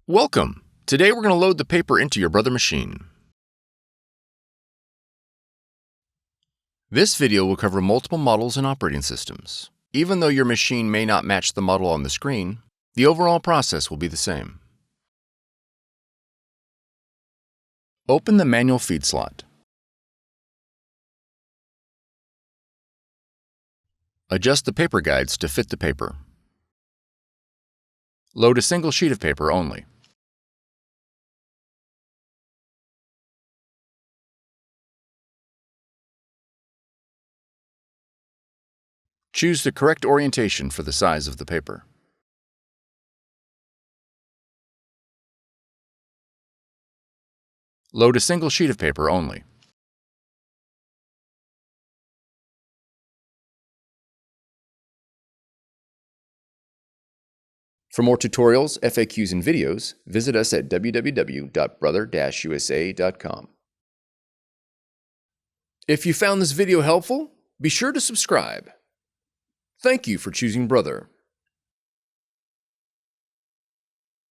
Welcome! Today we're going to load the paper into your Brother machine. This video will cover multiple models and operating systems. Even though your machine may not match the model on the screen, the overall process will be the same. Open the manual feed slot. Adjust the paper guides to fit the paper. Load a single sheet of paper only. Choose the correct orientation for the size of the paper. Load a single sheet of paper only. For more tutorials, FAQs, and videos, visit us at www.brother-usa.com. If you found this video helpful, be sure to subscribe. Thank you for choosing Brother.